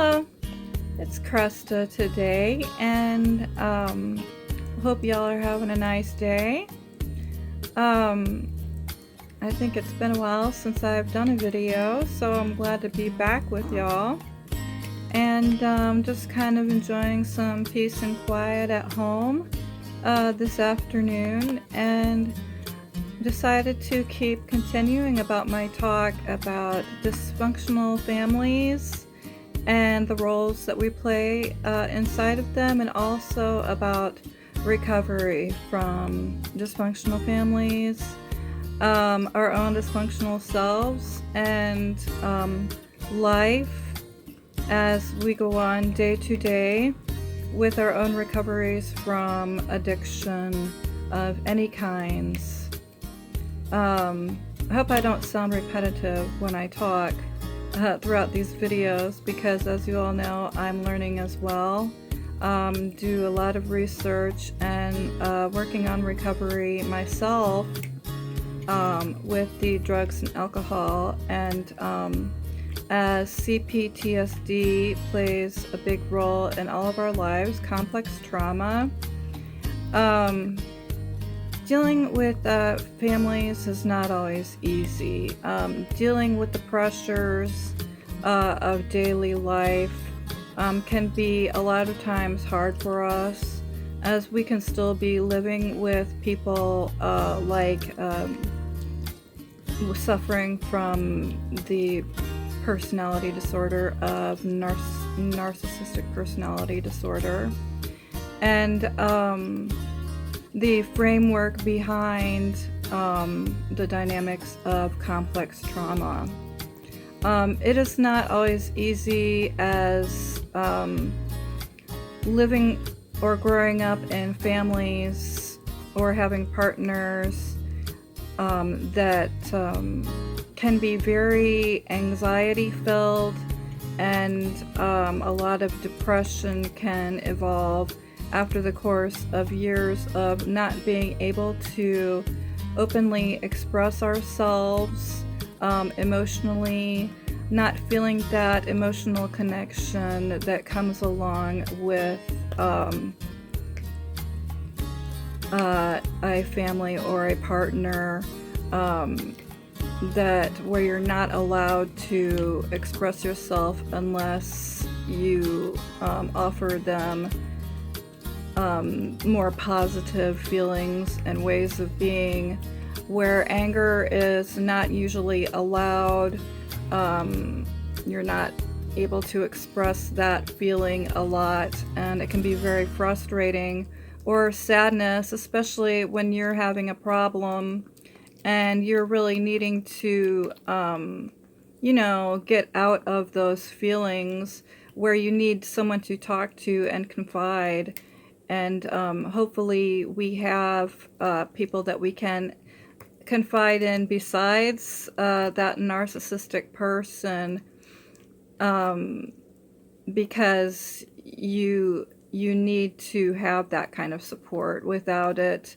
Hello, it's Cresta today, and hope y'all are having a nice day. I think it's been a while since I've done a video, so I'm glad to be back with y'all. And just kind of enjoying some peace and quiet at home this afternoon, and decided to keep continuing about my talk about dysfunctional families and the roles that we play inside of them, and also about recovery from dysfunctional families, our own dysfunctional selves, and life as we go on day to day with our own recoveries from addiction of any kinds. I hope I don't sound repetitive when I talk throughout these videos, because as you all know, I'm learning as well. Do a lot of research and working on recovery myself with the drugs and alcohol, and as CPTSD plays a big role in all of our lives, complex trauma. Dealing with families is not always easy. Dealing with the pressures of daily life can be a lot of times hard for us, as we can still be living with people suffering from the personality disorder of narcissistic personality disorder, and the framework behind the dynamics of complex trauma. It is not always easy as living or growing up in families or having partners that can be very anxiety filled, and a lot of depression can evolve after the course of years of not being able to openly express ourselves emotionally, not feeling that emotional connection that comes along with a family or a partner, that where you're not allowed to express yourself unless you offer them more positive feelings and ways of being, where anger is not usually allowed. You're not able to express that feeling a lot, and it can be very frustrating. Or sadness, especially when you're having a problem and you're really needing to get out of those feelings, where you need someone to talk to and confide. And hopefully we have people that we can confide in besides that narcissistic person, because you need to have that kind of support. Without it,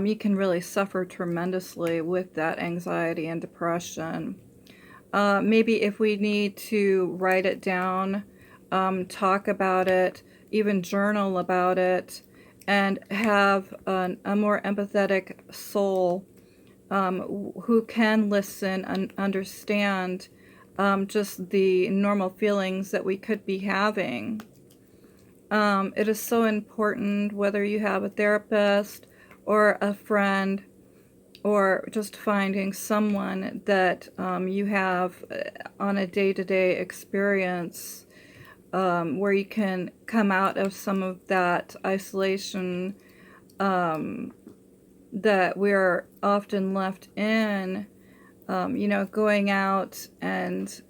you can really suffer tremendously with that anxiety and depression. Maybe if we need to write it down, talk about it, even journal about it, and have a more empathetic soul who can listen and understand just the normal feelings that we could be having. It is so important, whether you have a therapist or a friend, or just finding someone that you have on a day-to-day experience, where you can come out of some of that isolation that we're often left in, going out and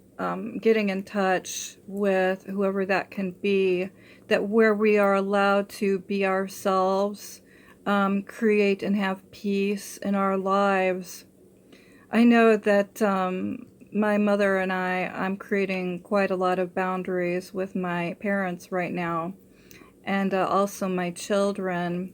getting in touch with whoever that can be, that where we are allowed to be ourselves, create and have peace in our lives. I know that my mother and I'm creating quite a lot of boundaries with my parents right now, and also my children.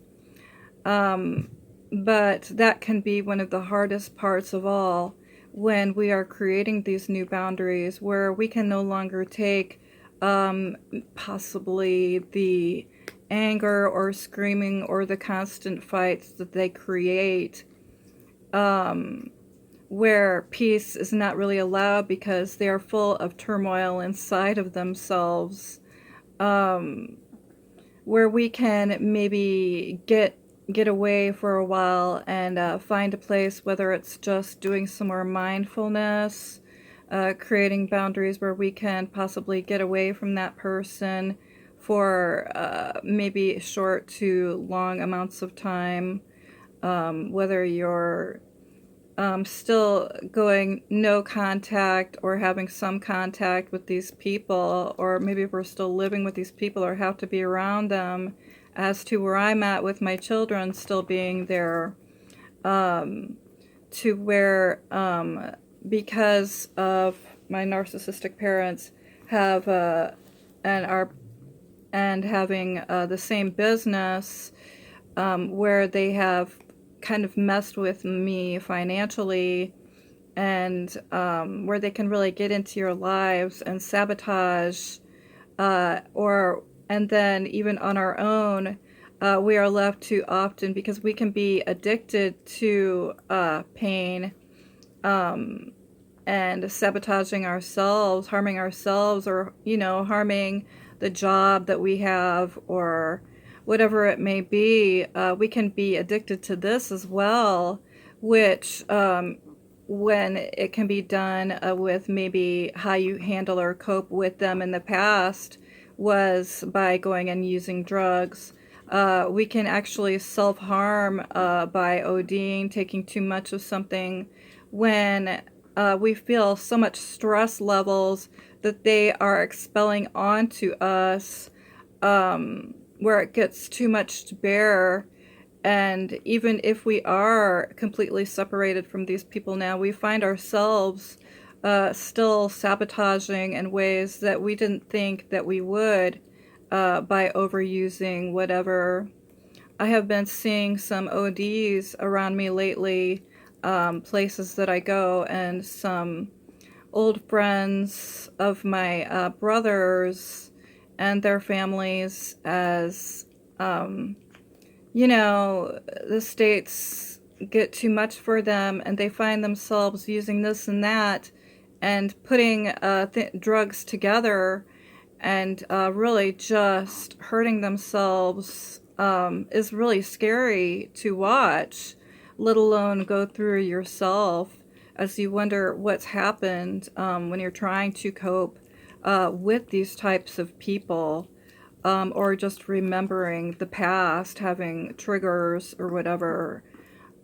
But that can be one of the hardest parts of all, when we are creating these new boundaries, where we can no longer take possibly the anger or screaming or the constant fights that they create, where peace is not really allowed because they are full of turmoil inside of themselves, where we can maybe get away for a while and find a place, whether it's just doing some more mindfulness, creating boundaries where we can possibly get away from that person for maybe short to long amounts of time, whether you're still going no contact or having some contact with these people, or maybe if we're still living with these people or have to be around them, as to where I'm at with my children still being there, to where because of my narcissistic parents have and are and having the same business, where they have kind of messed with me financially, and where they can really get into your lives and sabotage, and then even on our own, we are left too often because we can be addicted to pain, and sabotaging ourselves, harming ourselves, or harming the job that we have, or whatever it may be. We can be addicted to this as well, which when it can be done with maybe how you handle or cope with them in the past was by going and using drugs. We can actually self-harm by ODing, taking too much of something, when we feel so much stress levels that they are expelling onto us, where it gets too much to bear. And even if we are completely separated from these people now, we find ourselves still sabotaging in ways that we didn't think that we would, by overusing whatever. I have been seeing some ODs around me lately, places that I go, and some old friends of my brothers and their families, as the states get too much for them, and they find themselves using this and that and putting drugs together, and really just hurting themselves, is really scary to watch, let alone go through yourself, as you wonder what's happened when you're trying to cope with these types of people, or just remembering the past, having triggers or whatever,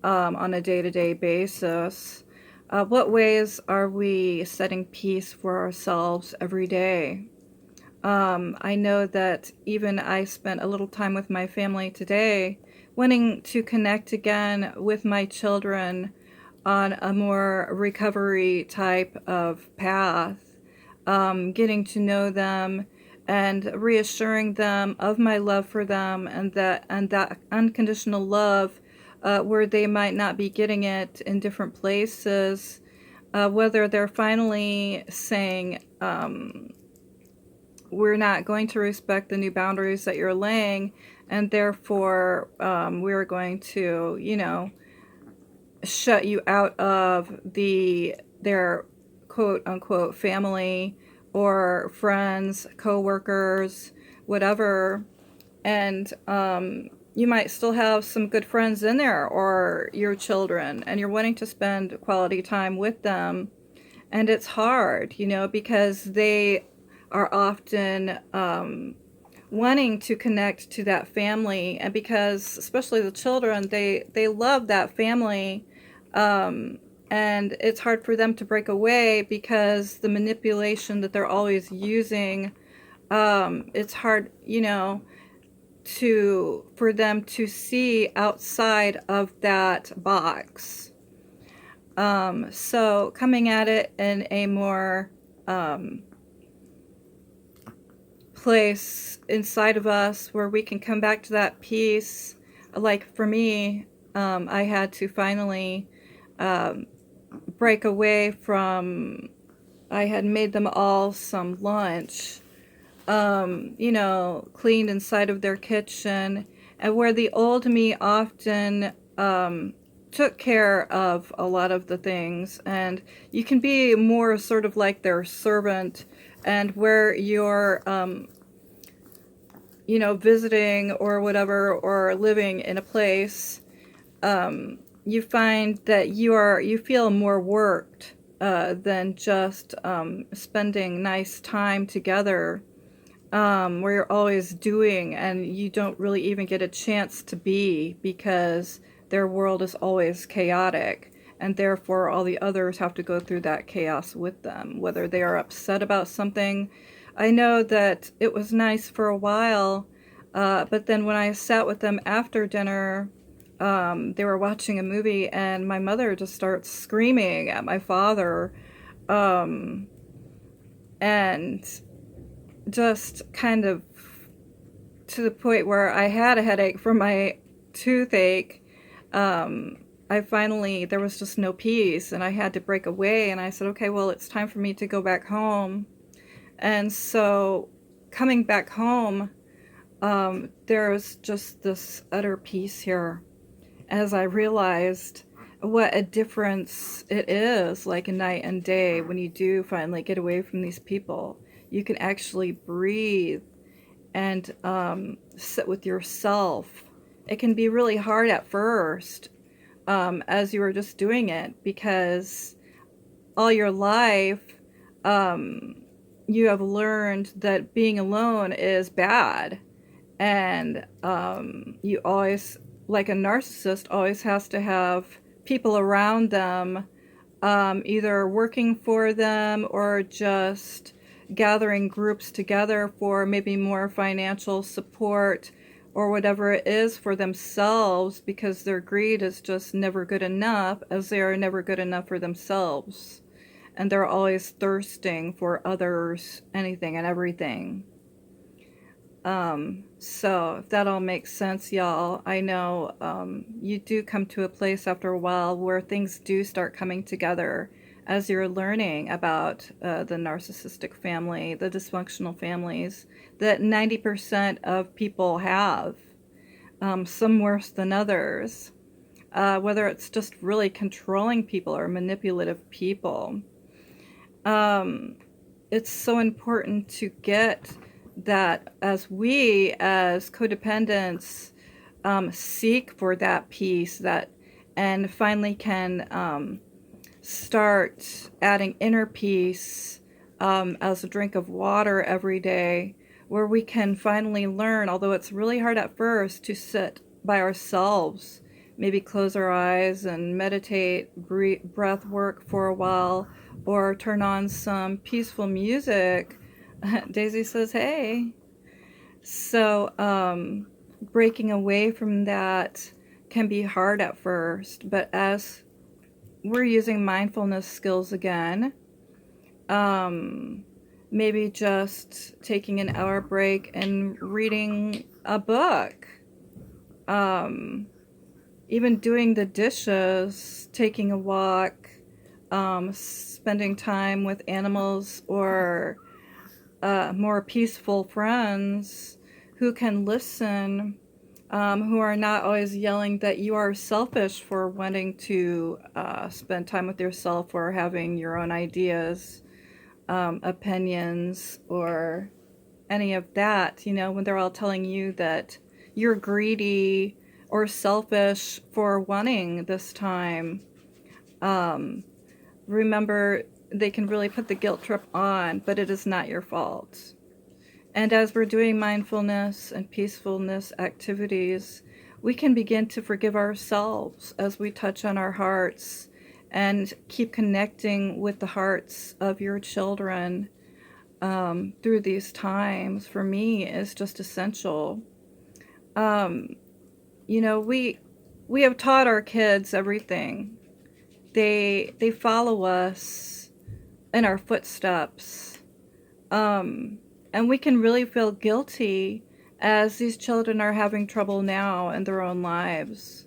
on a day-to-day basis. What ways are we setting peace for ourselves every day? I know that even I spent a little time with my family today, wanting to connect again with my children on a more recovery type of path, getting to know them and reassuring them of my love for them, and that unconditional love, where they might not be getting it in different places, whether they're finally saying, we're not going to respect the new boundaries that you're laying, and therefore we're going to, shut you out of their quote unquote family or friends, co-workers, whatever. And you might still have some good friends in there, or your children, and you're wanting to spend quality time with them. And it's hard, because they are often wanting to connect to that family, and because especially the children, they love that family, and it's hard for them to break away because the manipulation that they're always using, it's hard, for them to see outside of that box. So coming at it in a more place inside of us where we can come back to that peace. Like for me, I had to finally break away from, I had made them all some lunch, you know, cleaned inside of their kitchen, and where the old me often took care of a lot of the things, and you can be more sort of like their servant, and where you're, you know, visiting or whatever, or living in a place, you find that you feel more worked than just spending nice time together, where you're always doing and you don't really even get a chance to be, because their world is always chaotic, and therefore all the others have to go through that chaos with them, whether they are upset about something. I know that it was nice for a while, but then when I sat with them after dinner, they were watching a movie, and my mother just starts screaming at my father, um, and just kind of to the point where I had a headache from my toothache. There was just no peace, and I had to break away, and I said, okay, well, it's time for me to go back home. And so coming back home, there was just this utter peace here, as I realized what a difference it is, like a night and day, when you do finally get away from these people. You can actually breathe and sit with yourself. It can be really hard at first, as you were just doing it, because all your life you have learned that being alone is bad, and you always, like a narcissist, always has to have people around them, either working for them or just gathering groups together for maybe more financial support or whatever it is for themselves, because their greed is just never good enough, as they are never good enough for themselves, and they're always thirsting for others, anything and everything. So if that all makes sense, y'all, I know you do come to a place after a while where things do start coming together, as you're learning about the narcissistic family, the dysfunctional families that 90% of people have, some worse than others, whether it's just really controlling people or manipulative people. It's so important to get that, as we as codependents seek for that peace, that, and finally can start adding inner peace as a drink of water every day, where we can finally learn, although it's really hard at first, to sit by ourselves, maybe close our eyes and meditate, breath work for a while, or turn on some peaceful music. Daisy says, hey. So breaking away from that can be hard at first, but as we're using mindfulness skills again, maybe just taking an hour break and reading a book, even doing the dishes, taking a walk, spending time with animals, or more peaceful friends who can listen, who are not always yelling that you are selfish for wanting to spend time with yourself, or having your own ideas, opinions, or any of that, you know, when they're all telling you that you're greedy or selfish for wanting this time. Remember, they can really put the guilt trip on, but it is not your fault. And as we're doing mindfulness and peacefulness activities, we can begin to forgive ourselves as we touch on our hearts, and keep connecting with the hearts of your children through these times. For me, is just essential. You know, we have taught our kids everything. They follow us in our footsteps. And we can really feel guilty as these children are having trouble now in their own lives.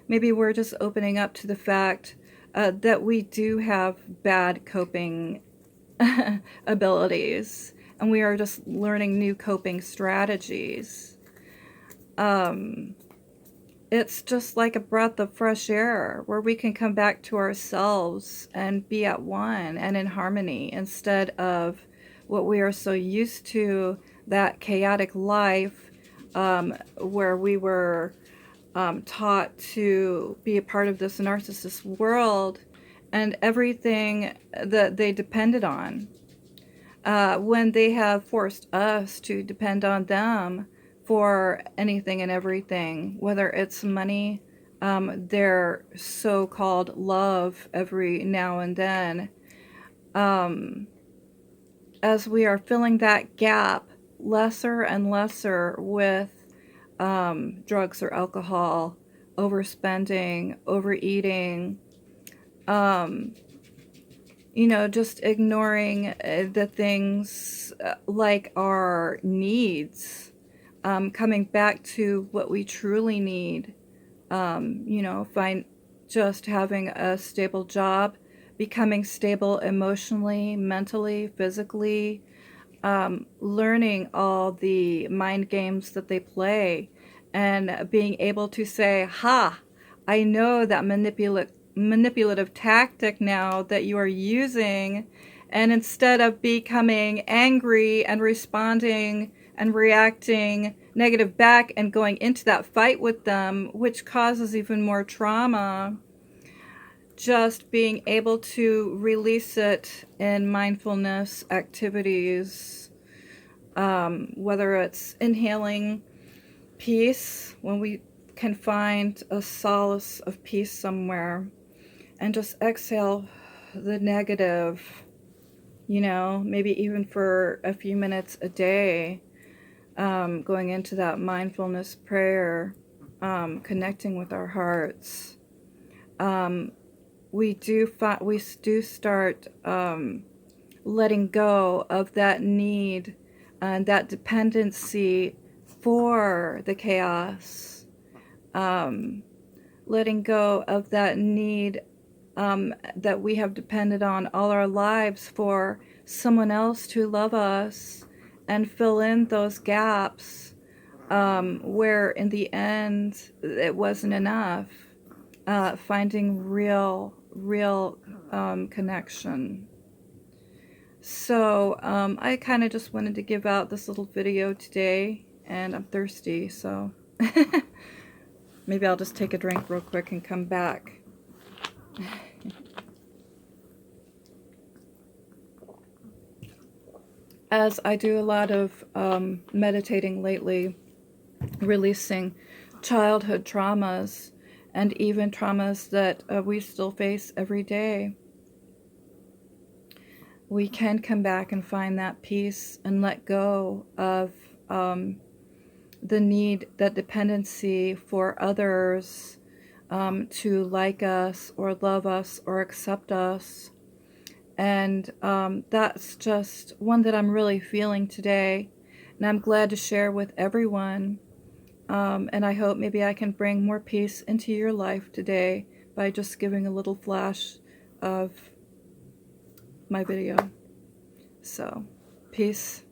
Maybe we're just opening up to the fact that we do have bad coping abilities, and we are just learning new coping strategies. It's just like a breath of fresh air where we can come back to ourselves and be at one and in harmony, instead of what we are so used to, that chaotic life, where we were taught to be a part of this narcissist world and everything that they depended on, when they have forced us to depend on them for anything and everything, whether it's money, their so-called love every now and then. As we are filling that gap lesser and lesser with drugs or alcohol, overspending, overeating, you know, just ignoring the things like our needs, coming back to what we truly need, you know, just having a stable job, becoming stable emotionally, mentally, physically, learning all the mind games that they play, and being able to say, ha, I know that manipulative tactic now that you are using, and instead of becoming angry and responding and reacting negative back and going into that fight with them, which causes even more trauma, just being able to release it in mindfulness activities, whether it's inhaling peace, when we can find a solace of peace somewhere, and just exhale the negative, you know, maybe even for a few minutes a day, going into that mindfulness prayer, connecting with our hearts. We do start letting go of that need and that dependency for the chaos, letting go of that need that we have depended on all our lives for someone else to love us and fill in those gaps, where in the end it wasn't enough. Finding real connection. So I kind of just wanted to give out this little video today, and I'm thirsty, so maybe I'll just take a drink real quick and come back. As I do a lot of meditating lately, releasing childhood traumas, and even traumas that we still face every day, we can come back and find that peace and let go of the need, that dependency for others to like us or love us or accept us. And that's just one that I'm really feeling today, and I'm glad to share with everyone. And I hope maybe I can bring more peace into your life today by just giving a little flash of my video. So, peace.